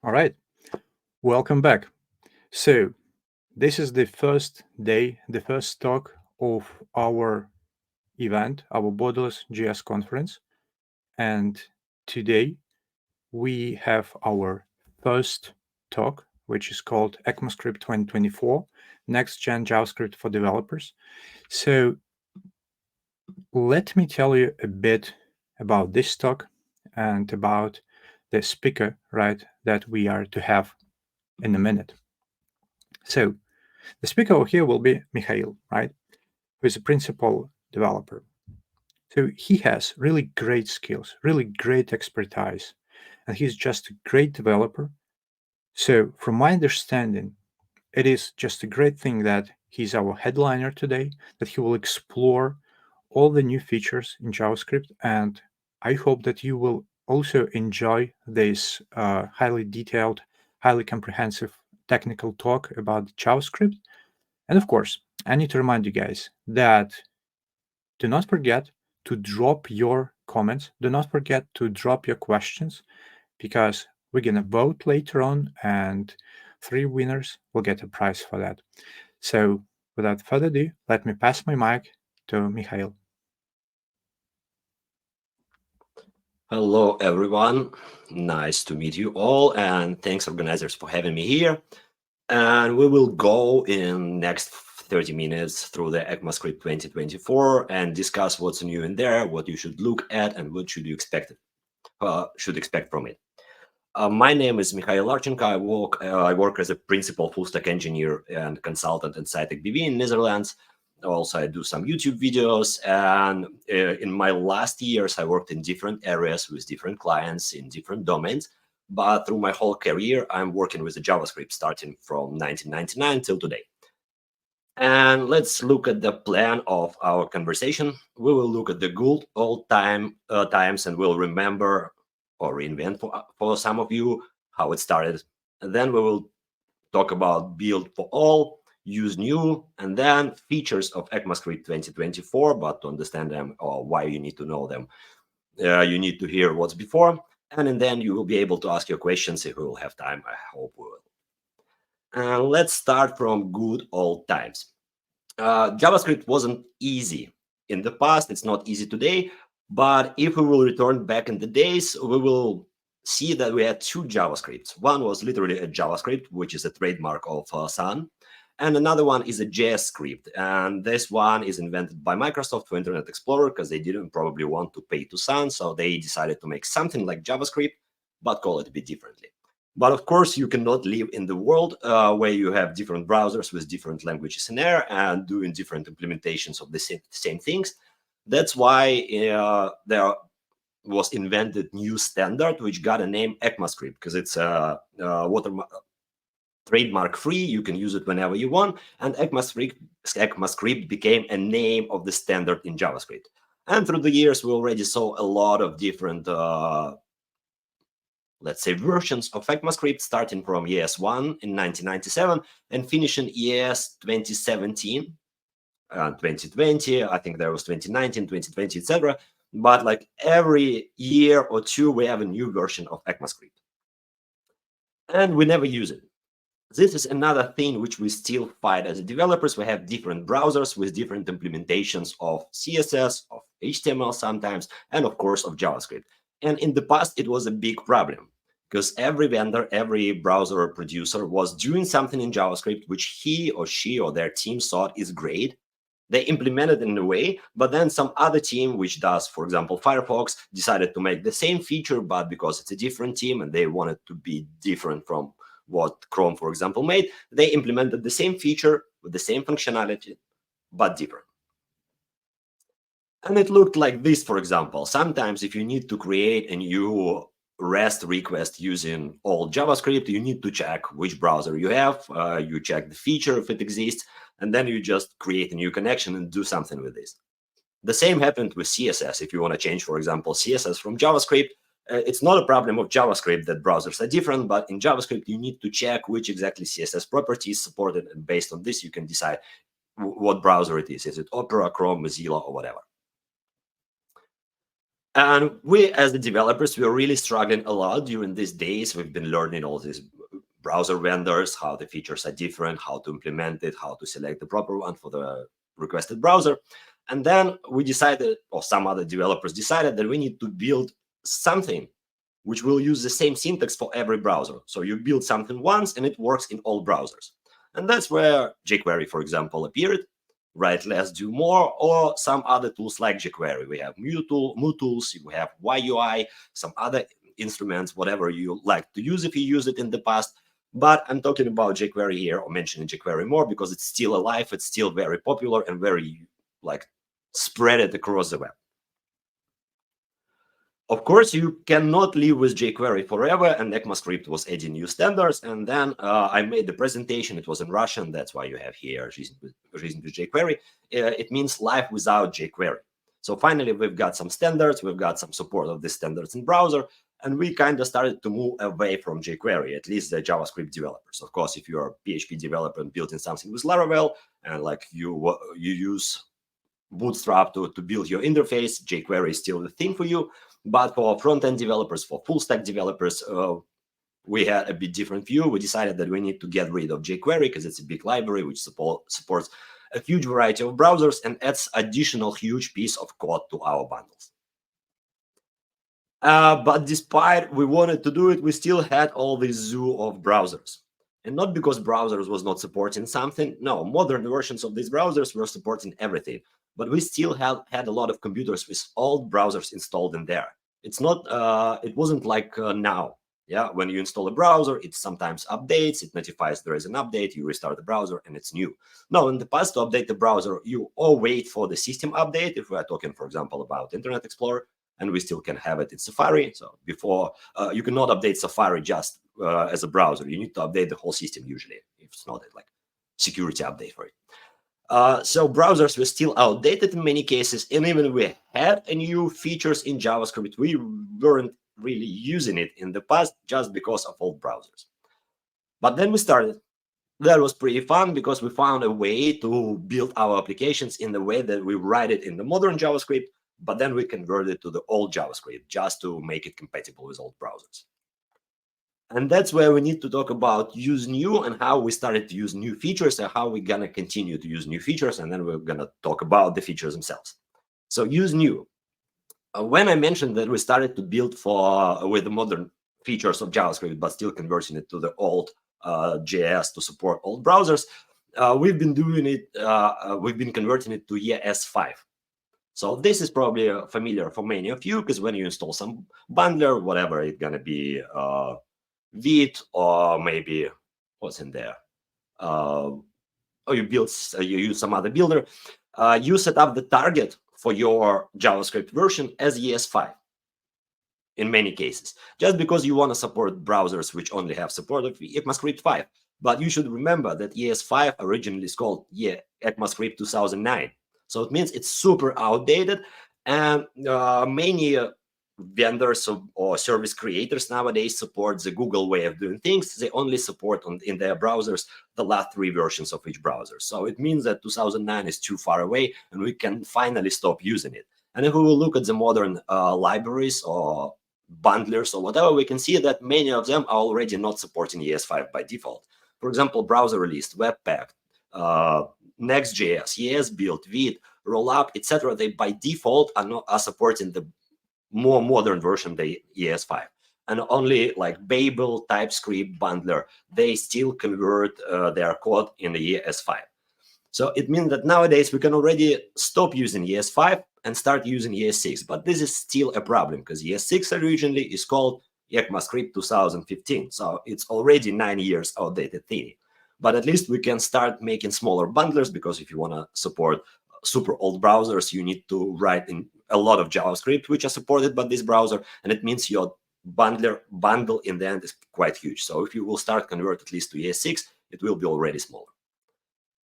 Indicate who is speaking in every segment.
Speaker 1: All right, welcome back. So, this is the first day, the first talk of our event, our Borderless JS conference. And today we have our first talk, which is called ECMAScript 2024, Next Gen JavaScript for Developers. So, let me tell you a bit about this talk and about the speaker, right, that we are to have in a minute. So, the speaker over here will be Mikhail, right? Who is a principal developer. So he has really great skills, really great expertise, and he's just a great developer. So, from my understanding, it is just a great thing that he's our headliner today, that he will explore all the new features in JavaScript, and I hope that you will also enjoy this highly detailed, highly comprehensive technical talk about JavaScript. And of course, I need to remind you guys that do not forget to drop your comments. Do not forget to drop your questions because we're going to vote later on and 3 winners will get a prize for that. So without further ado, let me pass my mic to Mikhail.
Speaker 2: Hello, everyone. Nice to meet you all, and thanks organizers for having me here. And we will go in next 30 minutes through the ECMAScript 2024 and discuss what's new in there, what you should look at, and what should you expect from it. My name is Mikhail Larchanka. I work as a principal full-stack engineer and consultant at Sytac BV in Netherlands. Also, I do some YouTube videos, and in my last years, I worked in different areas with different clients in different domains. But through my whole career, I'm working with the JavaScript starting from 1999 till today. And let's look at the plan of our conversation. We will look at the good old times, and we'll remember or reinvent for some of you how it started. And then we will talk about build for all, use new, and then features of ECMAScript 2024. But to understand them or why you need to know them, you need to hear what's before. And then you will be able to ask your questions if we will have time. I hope we will. And let's start from good old times. JavaScript wasn't easy in the past. It's not easy today. But if we will return back in the days, we will see that we had 2 JavaScripts. One was literally a JavaScript, which is a trademark of Sun. And another one is a JS script. And this one is invented by Microsoft for Internet Explorer because they didn't probably want to pay to Sun. So they decided to make something like JavaScript, but call it a bit differently. But of course, you cannot live in the world where you have different browsers with different languages in there and doing different implementations of the same things. That's why there was invented new standard, which got a name ECMAScript, because it's a trademark free. You can use it whenever you want. And ECMAScript became a name of the standard in JavaScript. And through the years, we already saw a lot of different let's say, versions of ECMAScript, starting from ES1 in 1997 and finishing ES 2017 and 2020. I think there was 2019, 2020, etc. But like every year or two, we have a new version of ECMAScript. And we never use it. This is another thing which we still fight as developers. We have different browsers with different implementations of CSS, of HTML sometimes, and of course of JavaScript. And in the past, it was a big problem because every vendor, every browser producer was doing something in JavaScript which he or she or their team thought is great. They implemented it in a way, but then some other team, which does, for example, Firefox, decided to make the same feature, but because it's a different team and they want it to be different from what Chrome, for example, made, they implemented the same feature with the same functionality, but different. And it looked like this, for example. Sometimes if you need to create a new REST request using old JavaScript, you need to check which browser you have, you check the feature if it exists, and then you just create a new connection and do something with this. The same happened with CSS. If you want to change, for example, CSS from JavaScript, it's not a problem of JavaScript that browsers are different, but in JavaScript, you need to check which exactly CSS property is supported, and based on this, you can decide what browser it is. Is it Opera, Chrome, Mozilla, or whatever? And we, as the developers, we're really struggling a lot during these days. We've been learning all these browser vendors, how the features are different, how to implement it, how to select the proper one for the requested browser. And then we decided, or some other developers decided, that we need to build something which will use the same syntax for every browser. So you build something once and it works in all browsers. And that's where jQuery, for example, appeared. Write less, do more, or some other tools like jQuery. We have MooTools, we have YUI, some other instruments, whatever you like to use if you used it in the past. But I'm talking about jQuery here, or mentioning jQuery more, because it's still alive, it's still very popular and very spread it across the web. Of course, you cannot live with jQuery forever, and ECMAScript was adding new standards. And then I made the presentation. It was in Russian. That's why you have here "Жизнь with jQuery." It means life without jQuery. So finally, we've got some standards. We've got some support of these standards in browser. And we kind of started to move away from jQuery, at least the JavaScript developers. Of course, if you're a PHP developer and building something with Laravel, and you use Bootstrap to build your interface, jQuery is still the thing for you. But for front-end developers, for full-stack developers, we had a bit different view. We decided that we need to get rid of jQuery because it's a big library which supports a huge variety of browsers and adds additional huge piece of code to our bundles. But despite we wanted to do it, we still had all this zoo of browsers. And not because browsers was not supporting something. No, modern versions of these browsers were supporting everything. But we still had a lot of computers with old browsers installed in there. It's not, it wasn't like now. Yeah, when you install a browser, it sometimes updates, it notifies there is an update, you restart the browser and it's new. No, in the past, to update the browser, you all wait for the system update. If we are talking, for example, about Internet Explorer, and we still can have it in Safari. So before, you cannot update Safari just as a browser. You need to update the whole system usually, if it's not like security update for it. So browsers were still outdated in many cases, and even we had new features in JavaScript, we weren't really using it in the past just because of old browsers. But then we started. That was pretty fun because we found a way to build our applications in the way that we write it in the modern JavaScript, but then we convert it to the old JavaScript just to make it compatible with old browsers. And that's where we need to talk about use new and how we started to use new features and how we're going to continue to use new features. And then we're going to talk about the features themselves. So use new. When I mentioned that we started to build with the modern features of JavaScript, but still converting it to the old JS to support old browsers, we've been doing it, we've been converting it to ES5. So this is probably familiar for many of you, because when you install some bundler, whatever, it's going to be Vite, or maybe what's in there, or you use some other builder, you set up the target for your JavaScript version as ES5 in many cases, just because you want to support browsers which only have support of ECMAScript 5. But you should remember that ES5 originally is called ECMAScript 2009. So it means it's super outdated, and many vendors or service creators nowadays support the Google way of doing things. They only support in their browsers the last 3 versions of each browser. So it means that 2009 is too far away and we can finally stop using it. And if we will look at the modern libraries or bundlers or whatever, we can see that many of them are already not supporting ES5 by default. For example, Browser Release, Webpack, Next.js, ESBuild, Vite, Rollup, etc. They by default are supporting the more modern version, the ES5. And only like Babel, TypeScript, Bundler, they still convert their code in the ES5. So it means that nowadays we can already stop using ES5 and start using ES6. But this is still a problem because ES6 originally is called ECMAScript 2015. So it's already 9 years outdated thing. But at least we can start making smaller bundlers, because if you want to support super old browsers, you need to write in a lot of JavaScript which are supported by this browser, and it means your bundle in the end is quite huge. So if you will start convert at least to ES6, it will be already smaller.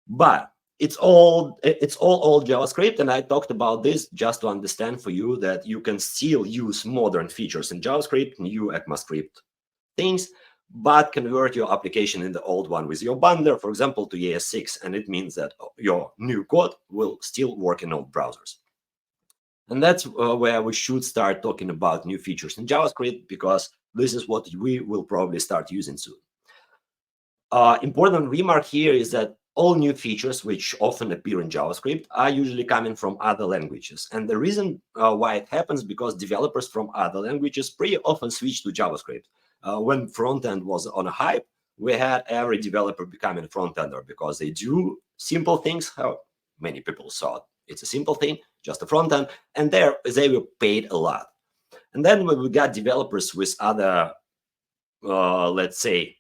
Speaker 2: But it's all old JavaScript, and I talked about this just to understand for you that you can still use modern features in JavaScript, new ECMAScript things, but convert your application in the old one with your bundler, for example, to ES6, and it means that your new code will still work in old browsers. And that's where we should start talking about new features in JavaScript, because this is what we will probably start using soon. Important remark here is that all new features which often appear in JavaScript are usually coming from other languages. And the reason why it happens, because developers from other languages pretty often switch to JavaScript. When front-end was on a hype, we had every developer becoming a front-ender because they do simple things, how many people thought it's a simple thing, just a front-end, and there they were paid a lot. And then when we got developers with other, let's say,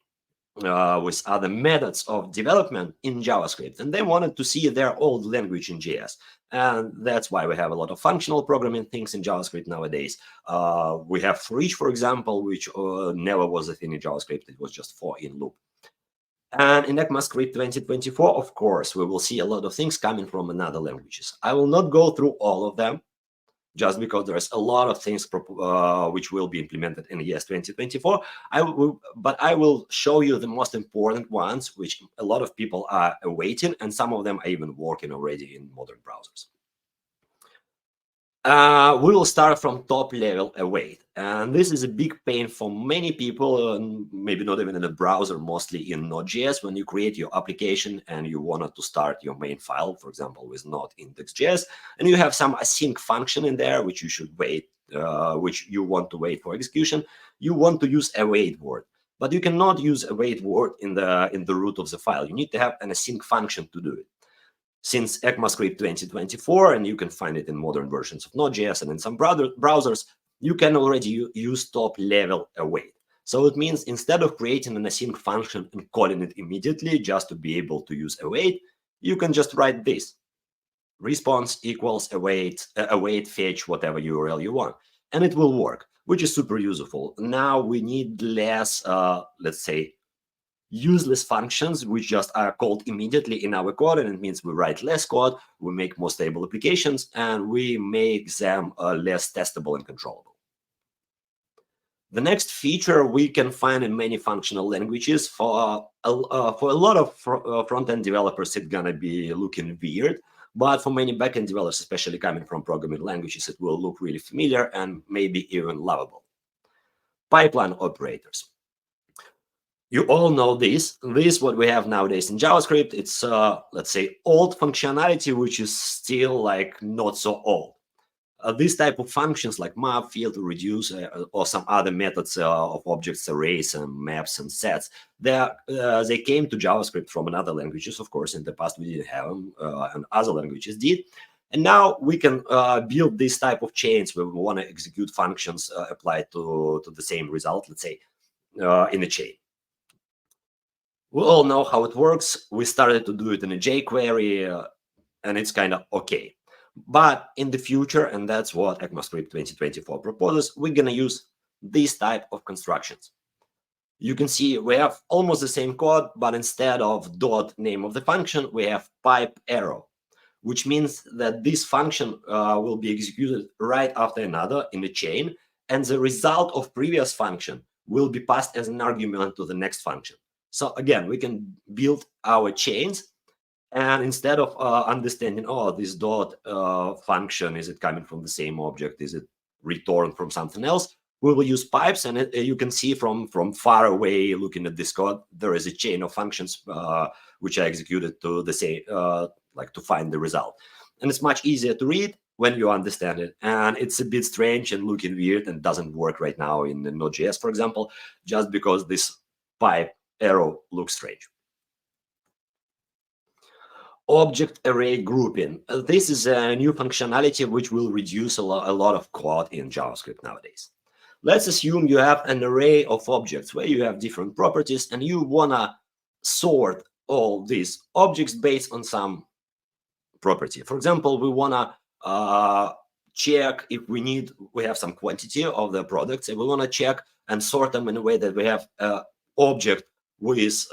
Speaker 2: with other methods of development in JavaScript, and they wanted to see their old language in JS. And that's why we have a lot of functional programming things in JavaScript nowadays. We have for each, for example, which never was a thing in JavaScript. It was just for in loop. And in ECMAScript 2024, of course, we will see a lot of things coming from another languages. I will not go through all of them, just because there's a lot of things which will be implemented in ES 2024. But I will show you the most important ones, which a lot of people are awaiting, and some of them are even working already in modern browsers. We will start from top level await. And this is a big pain for many people, maybe not even in a browser, mostly in Node.js. When you create your application and you wanted to start your main file, for example, with Node index.js, and you have some async function in there, which you should wait, which you want to wait for execution, you want to use await word. But you cannot use await word in the root of the file. You need to have an async function to do it. Since ECMAScript 2024, and you can find it in modern versions of Node.js and in some browsers, you can already use top level await. So it means instead of creating an async function and calling it immediately just to be able to use await, you can just write this: response equals await, await fetch whatever URL you want, and it will work, which is super useful. Now we need less, let's say, useless functions which just are called immediately in our code, and it means we write less code, we make more stable applications, and we make them less testable and controllable. The next feature we can find in many functional languages. For a lot of front-end developers, it's gonna be looking weird, but for many backend developers, especially coming from programming languages, it will look really familiar and maybe even lovable. Pipeline operators. You all know this. This is what we have nowadays in JavaScript. It's, let's say, old functionality, which is still like not so old. These type of functions like map, field, reduce, or some other methods of objects, arrays, and maps and sets, they came to JavaScript from another languages. Of course, in the past we didn't have them, and other languages did. And now we can build this type of chains where we want to execute functions applied to the same result, let's say, in a chain. We all know how it works. We started to do it in a jQuery, and it's kind of okay. But in the future, and that's what ECMAScript 2024 proposes, we're going to use this type of constructions. You can see we have almost the same code, but instead of dot name of the function, we have pipe arrow, which means that this function will be executed right after another in a chain, and the result of previous function will be passed as an argument to the next function. So again, we can build our chains, and instead of understanding, oh, this dot function, is it coming from the same object? Is it returned from something else? We will use pipes, and you can see from far away, looking at this code, there is a chain of functions which are executed to the same, like to find the result. And it's much easier to read when you understand it. And it's a bit strange and looking weird and doesn't work right now in Node.js, for example, just because this pipe arrow looks strange. Object array grouping. This is a new functionality which will reduce a lot of code in JavaScript nowadays. Let's assume you have an array of objects where you have different properties, and you wanna sort all these objects based on some property. For example, we wanna check if we have some quantity of the products, and we wanna check and sort them in a way that we have object with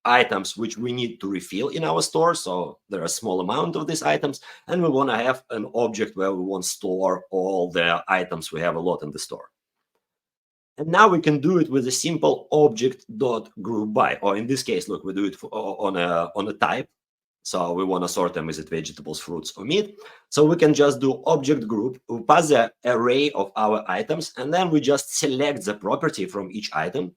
Speaker 2: items which we need to refill in our store. So there are a small amount of these items, and we want to have an object where we want to store all the items we have a lot in the store. And now we can do it with a simple object.groupBy, or in this case, look, we do it on a type. So we want to sort them, is it vegetables, fruits, or meat? So we can just do object group, we pass the array of our items, and then we just select the property from each item,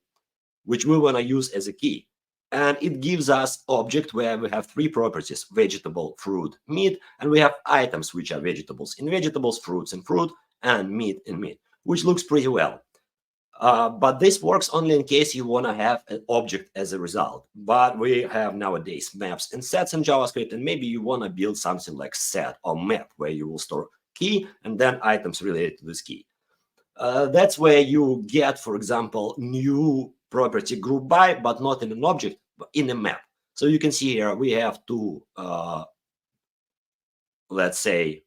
Speaker 2: which we want to use as a key. And it gives us object where we have three properties: vegetable, fruit, meat, and we have items which are vegetables in vegetables, fruits in fruit, and meat in meat, which looks pretty well. But this works only in case you want to have an object as a result. But we have nowadays maps and sets in JavaScript, and maybe you want to build something like set or map where you will store key and then items related to this key. That's where you get, for example, new property group by, but not in an object, but in a map. So you can see here we have two, let's say,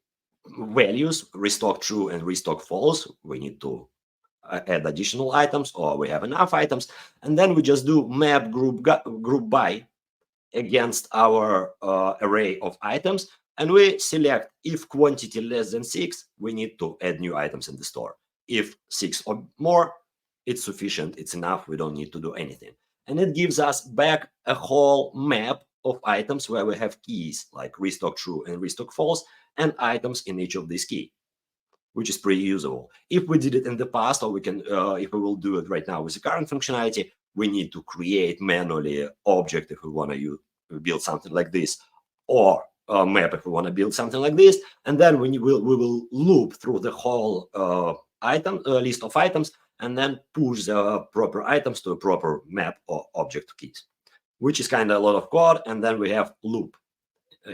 Speaker 2: values: restock true and restock false. We need to add additional items, or we have enough items, and then we just do map group by against our array of items, and we select if quantity less than 6, we need to add new items in the store. If 6 or more, it's sufficient, it's enough, we don't need to do anything. And it gives us back a whole map of items where we have keys like restock true and restock false, and items in each of these keys, which is pretty usable. If we did it in the past, or we can, if we will do it right now with the current functionality, we need to create manually an object if we want to build something like this, or a map if we want to build something like this, and then we will loop through the whole list of items, and then push the proper items to a proper map or object keys, which is kind of a lot of code. And then we have loop.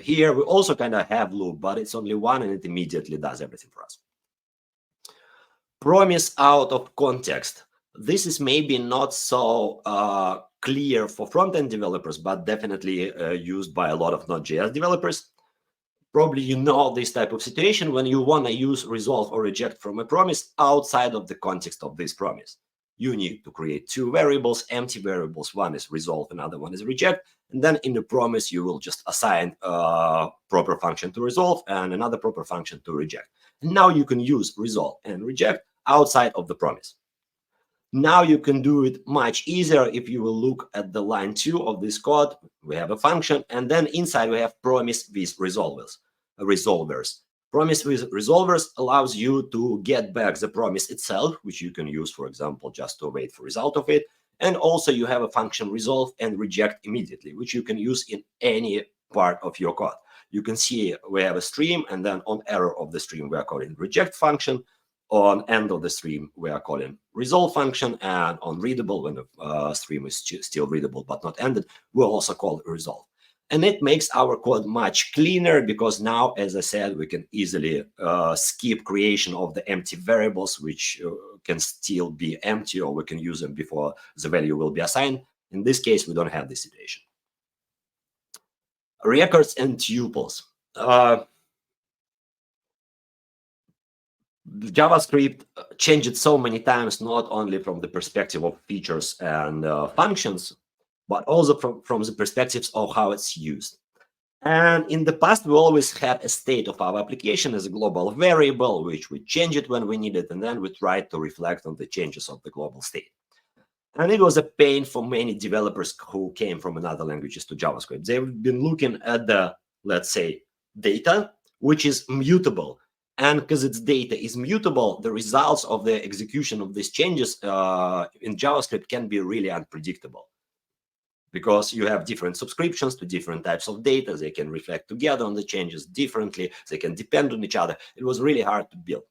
Speaker 2: Here we also kind of have loop, but it's only one, and it immediately does everything for us. Promise out of context. This is maybe not so clear for front-end developers, but definitely used by a lot of Node.js developers. Probably you know this type of situation when you want to use resolve or reject from a promise outside of the context of this promise. You need to create two variables, empty variables. One is resolve, another one is reject. And then in the promise, you will just assign a proper function to resolve and another proper function to reject. And now you can use resolve and reject outside of the promise. Now you can do it much easier. If you will look at the line 2 of this code, we have a function, and then inside we have promise with resolvers. Promise with resolvers allows you to get back the promise itself, which you can use, for example, just to wait for result of it. And also you have a function resolve and reject immediately, which you can use in any part of your code. You can see we have a stream, and then on error of the stream, we are calling reject function. On end of the stream, we are calling resolve function, and on readable, when the stream is still readable but not ended, we'll also call resolve. And it makes our code much cleaner, because now, as I said, we can easily skip creation of the empty variables, which can still be empty, or we can use them before the value will be assigned. In this case, we don't have this situation. Records and tuples. JavaScript changed so many times, not only from the perspective of features and functions, but also from the perspectives of how it's used. And in the past, we always had a state of our application as a global variable, which we change it when we need it, and then we try to reflect on the changes of the global state. And it was a pain for many developers who came from other languages to JavaScript. They've been looking at the, let's say, data, which is mutable. And because its data is mutable, the results of the execution of these changes in JavaScript can be really unpredictable, because you have different subscriptions to different types of data. They can reflect together on the changes differently. They can depend on each other. It was really hard to build.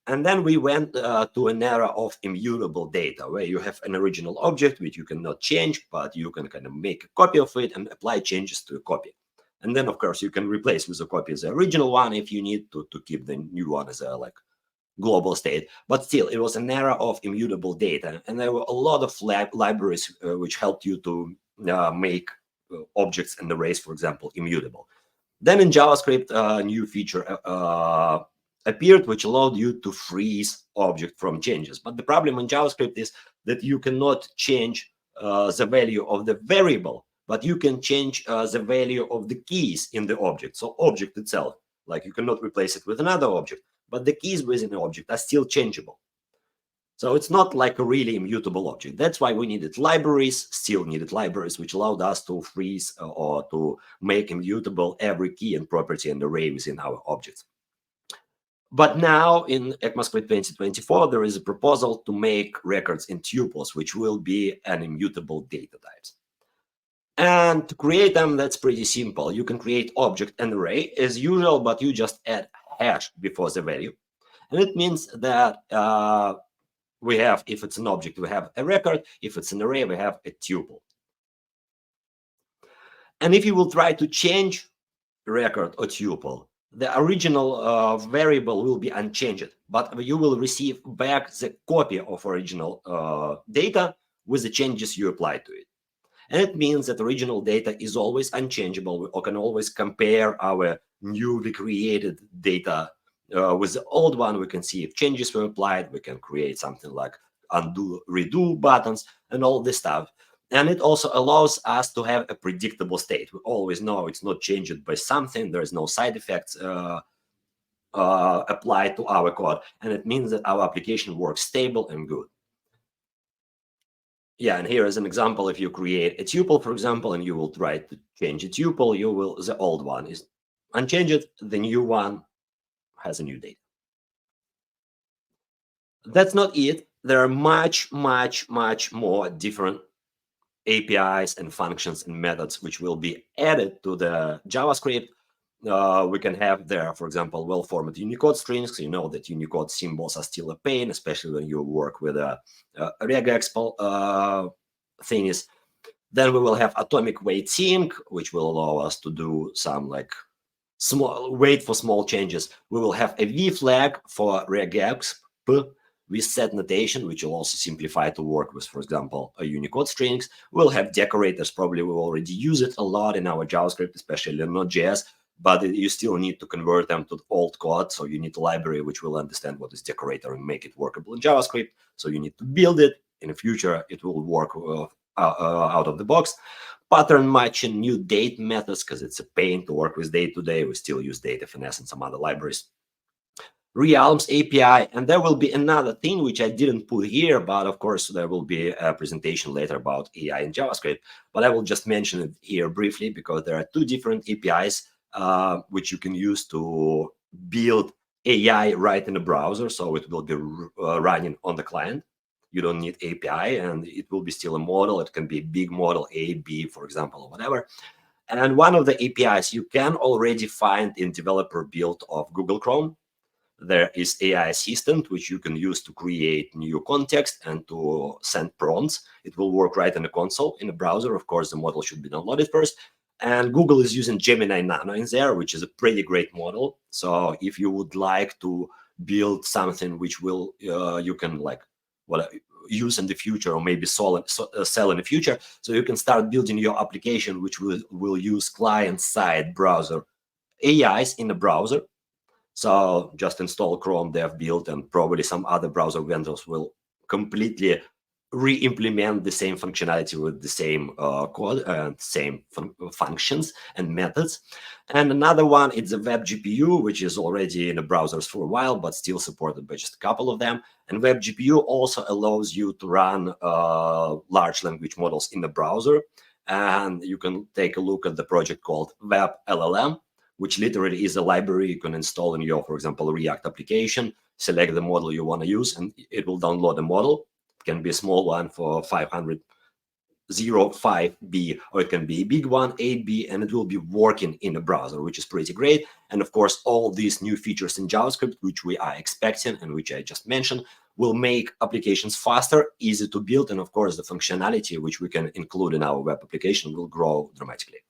Speaker 2: And then we went to an era of immutable data, where you have an original object which you cannot change, but you can kind of make a copy of it and apply changes to a copy. And then, of course, you can replace with a copy the original one if you need to keep the new one as a global state. But still, it was an era of immutable data. And there were a lot of libraries which helped you to make objects and arrays, for example, immutable. Then in JavaScript, a new feature appeared, which allowed you to freeze object from changes. But the problem in JavaScript is that you cannot change the value of the variable, but you can change the value of the keys in the object. So object itself, like you cannot replace it with another object, but the keys within the object are still changeable. So it's not like a really immutable object. That's why we needed libraries, still needed libraries, which allowed us to freeze or to make immutable every key and property and array within our objects. But now in ECMAScript 2024, there is a proposal to make records in tuples, which will be an immutable data types. And to create them, that's pretty simple. You can create object and array as usual, but you just add hash before the value. And it means that we have, if it's an object, we have a record. If it's an array, we have a tuple. And if you will try to change record or tuple, the original variable will be unchanged, but you will receive back the copy of original data with the changes you apply to it. And it means that original data is always unchangeable. We can always compare our newly created data with the old one. We can see if changes were applied. We can create something like undo, redo buttons and all this stuff. And it also allows us to have a predictable state. We always know it's not changed by something. There is no side effects applied to our code. And it means that our application works stable and good. Yeah, and here is an example. If you create a tuple, for example, and you will try to change a tuple, the old one is unchanged, the new one has a new data. That's not it. There are much more different APIs and functions and methods which will be added to the JavaScript. We can have there, for example, well-formatted Unicode strings. You know that Unicode symbols are still a pain, especially when you work with a regex things. Then we will have atomic weight sync, which will allow us to do some like small wait for small changes. We will have a V flag for regex with set notation, which will also simplify to work with, for example, a Unicode strings. We'll have decorators. Probably we already use it a lot in our JavaScript, especially in Node.js. But you still need to convert them to old code. So you need a library which will understand what is decorator and make it workable in JavaScript. So you need to build it. In the future, it will work out of the box. Pattern matching, new date methods, because it's a pain to work with date today. We still use datafns and some other libraries. Realms API, and there will be another thing which I didn't put here, but of course there will be a presentation later about AI in JavaScript. But I will just mention it here briefly because there are two different APIs which you can use to build AI right in the browser. So it will be running on the client. You don't need API, and it will be still a model. It can be a big model, A, B, for example, or whatever. And one of the APIs you can already find in developer build of Google Chrome. There is AI assistant, which you can use to create new context and to send prompts. It will work right in the console in the browser. Of course, the model should be downloaded first. And Google is using Gemini Nano in there, which is a pretty great model. So if you would like to build something which will you can like use in the future or maybe sell in the future, so you can start building your application which will use client-side browser AIs in the browser. So just install Chrome dev build, and probably some other browser vendors will completely re-implement the same functionality with the same code and same functions and methods. And another one is the web GPU, which is already in the browsers for a while, but still supported by just a couple of them. And web GPU also allows you to run large language models in the browser. And you can take a look at the project called Web LLM, which literally is a library you can install in your, for example, React application, select the model you want to use, and it will download a model. It can be a small one for 505B, or it can be a big one, 8B, and it will be working in the browser, which is pretty great. And of course, all these new features in JavaScript, which we are expecting and which I just mentioned, will make applications faster, easy to build, and of course, the functionality which we can include in our web application will grow dramatically.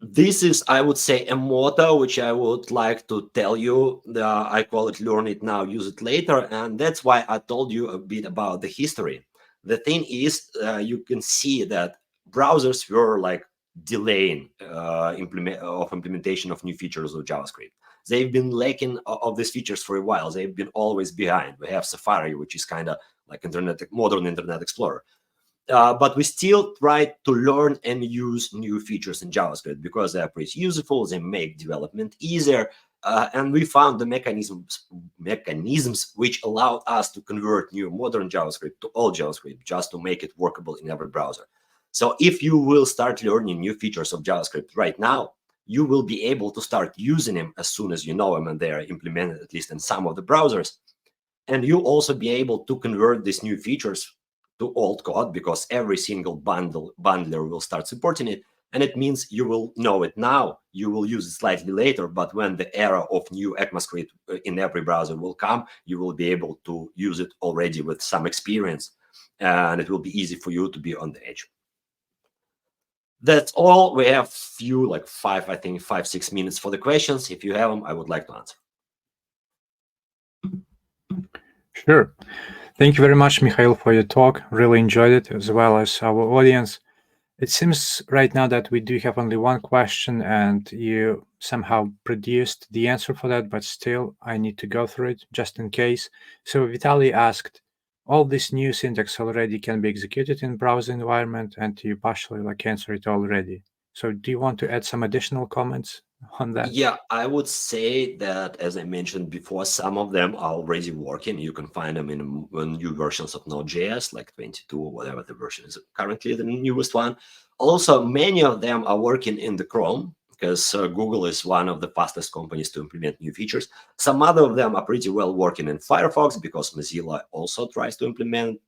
Speaker 2: This is, I would say, a motto which I would like to tell you. I call it learn it now, use it later. And that's why I told you a bit about the history. The thing is, you can see that browsers were like delaying implementation of new features of JavaScript. They've been lacking of these features for a while. They've been always behind. We have Safari, which is kind of like modern Internet Explorer. But we still try to learn and use new features in JavaScript because they are pretty useful. They make development easier. and we found the mechanisms which allowed us to convert new modern JavaScript to old JavaScript just to make it workable in every browser. So if you will start learning new features of JavaScript right now, you will be able to start using them as soon as you know them and they are implemented at least in some of the browsers. And you'll also be able to convert these new features to old code because every single bundler will start supporting it. And it means you will know it now, you will use it slightly later, but when the era of new ECMAScript in every browser will come, you will be able to use it already with some experience, and it will be easy for you to be on the edge. That's all. We have few, like 5-6 minutes for the questions. If you have them, I would like to answer.
Speaker 1: Sure. Thank you very much, Mikhail, for your talk. Really enjoyed it, as well as our audience. It seems right now that we do have only one question, and you somehow produced the answer for that, but still I need to go through it just in case. So Vitaly asked, all this new syntax already can be executed in browser environment, and you partially answered it already. So do you want to add some additional comments on that?
Speaker 2: Yeah, I would say that, as I mentioned before, some of them are already working. You can find them in new versions of Node.js, like 22 or whatever the version is currently the newest one. Also, many of them are working in the Chrome, because Google is one of the fastest companies to implement new features. Some other of them are pretty well working in Firefox, because Mozilla also tries to implement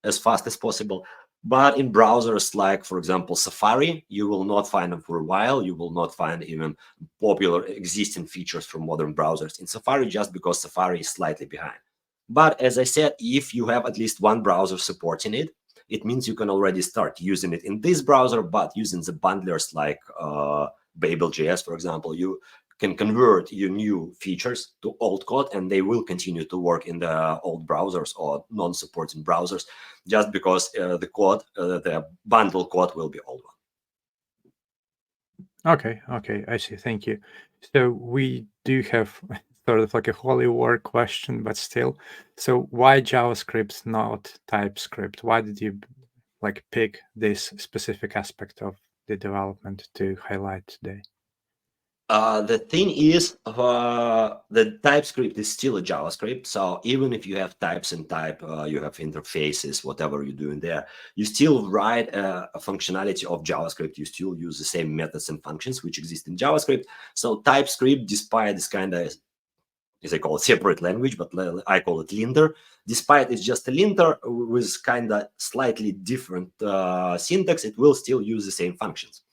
Speaker 2: as fast as possible. But in browsers like, for example, Safari, you will not find them for a while. You will not find even popular existing features from modern browsers in Safari, just because Safari is slightly behind. But as I said, if you have at least one browser supporting it, it means you can already start using it in this browser, but using the bundlers like Babel.js, for example, you can convert your new features to old code, and they will continue to work in the old browsers or non-supporting browsers, just because the code, the bundle code, will be old one.
Speaker 1: Okay, I see. Thank you. So we do have sort of like a holy war question, but still. So why JavaScript, not TypeScript? Why did you pick this specific aspect of the development to highlight today?
Speaker 2: The thing is, the TypeScript is still a JavaScript. So even if you have types and type, you have interfaces, whatever you do in there, you still write a functionality of JavaScript. You still use the same methods and functions which exist in JavaScript. So TypeScript, despite this kind of, as I call it, separate language, but I call it linter, despite it's just a linter with kind of slightly different syntax, it will still use the same functions.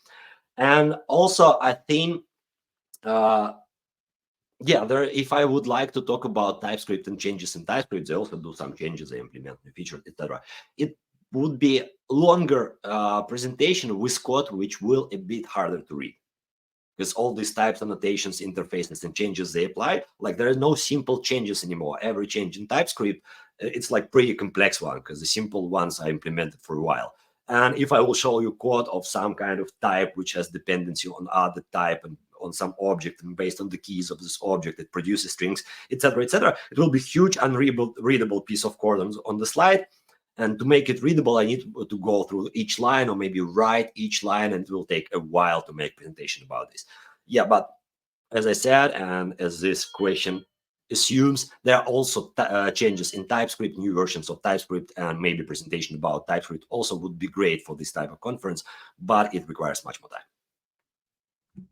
Speaker 2: And also, I think, if I would like to talk about TypeScript and changes in TypeScript, they also do some changes, they implement new features, etc. It would be longer presentation with code, which will a bit harder to read, because all these types, annotations, interfaces, and changes they apply, like there are no simple changes anymore. Every change in TypeScript, it's like pretty complex one, because the simple ones are implemented for a while. And if I will show you code of some kind of type which has dependency on other type and on some object, and based on the keys of this object, it produces strings, etc., etc., it will be huge, unreadable piece of code on the slide. And to make it readable, I need to go through each line, or maybe write each line, and it will take a while to make presentation about this. Yeah, but as I said, and as this question assumes, there are also changes in TypeScript, new versions of TypeScript, and maybe presentation about TypeScript also would be great for this type of conference, but it requires much more time.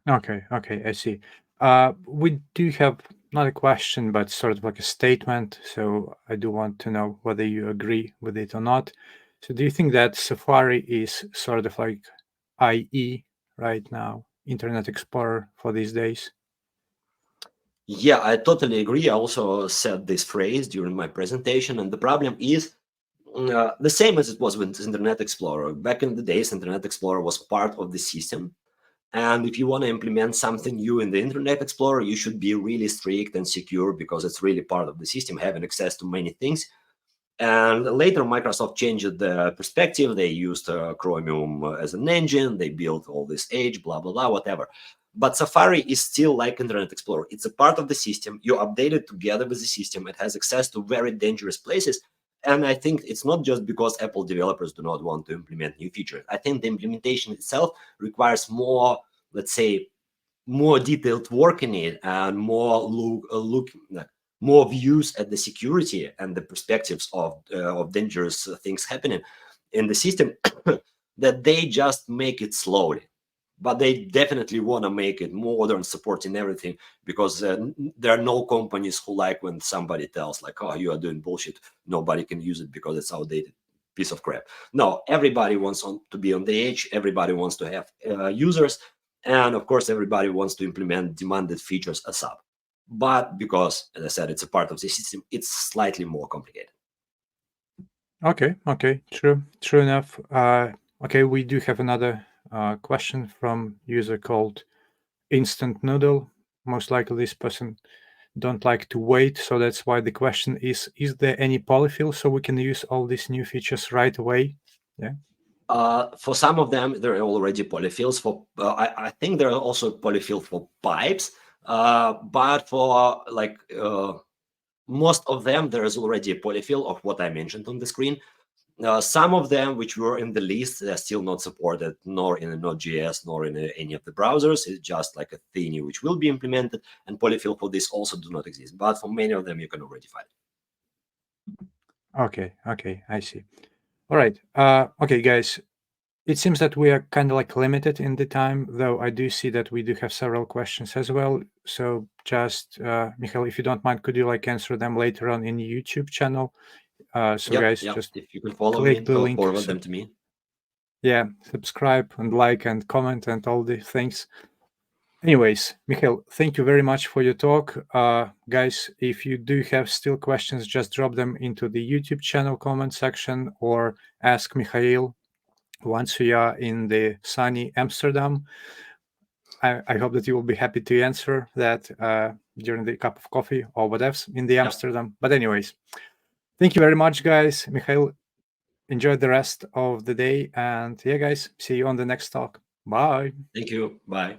Speaker 1: Okay, I see. We do have not a question, but sort of like a statement. So I do want to know whether you agree with it or not. So do you think that Safari is sort of like IE right now, Internet Explorer for these days?
Speaker 2: Yeah, I totally agree. I also said this phrase during my presentation, and the problem is the same as it was with Internet Explorer. Back in the days, Internet Explorer was part of the system. And if you want to implement something new in the Internet Explorer, you should be really strict and secure, because it's really part of the system, having access to many things. And later, Microsoft changed the perspective. They used Chromium as an engine. They built all this Edge, blah, blah, blah, whatever. But Safari is still like Internet Explorer. It's a part of the system. You update it together with the system. It has access to very dangerous places. And I think it's not just because Apple developers do not want to implement new features. I think the implementation itself requires more, let's say, more detailed work in it and more more views at the security and the perspectives of dangerous things happening in the system, that they just make it slowly. But they definitely want to make it modern, supporting everything, because there are no companies who like when somebody tells like, oh, you are doing bullshit, nobody can use it because it's outdated piece of crap. No, everybody wants to be on the edge, everybody wants to have users, and of course everybody wants to implement demanded features ASAP. But because, as I said, it's a part of the system, it's slightly more complicated.
Speaker 1: Okay, true enough. Okay, we do have another question from user called Instant Noodle. Most likely this person don't like to wait, so that's why the question is there any polyfill so we can use all these new features right away? Yeah.
Speaker 2: For some of them, there are already polyfills. For I think there are also polyfill for pipes, but for like most of them, there is already a polyfill of what I mentioned on the screen. Some of them, which were in the list, they're still not supported, nor in Node.js, nor in any of the browsers. It's just like a thingy which will be implemented, and polyfill for this also do not exist. But for many of them, you can already find it.
Speaker 1: Okay, I see. All right. Okay, guys. It seems that we are kind of like limited in the time, though I do see that we do have several questions as well. So just, Mikhail, if you don't mind, could you like answer them later on in the YouTube channel? So guys, just
Speaker 2: if you can follow
Speaker 1: click
Speaker 2: me,
Speaker 1: the link.
Speaker 2: forward them to me.
Speaker 1: Yeah, subscribe and like and comment and all the things. Anyways, Mikhail, thank you very much for your talk. Guys, if you do have still questions, just drop them into the YouTube channel comment section or ask Mikhail once we are in the sunny Amsterdam. I hope that you will be happy to answer that during the cup of coffee or whatever in the Amsterdam. But anyways, thank you very much, guys. Mikhail, enjoy the rest of the day. And yeah, guys, see you on the next talk. Bye.
Speaker 2: Thank you. Bye.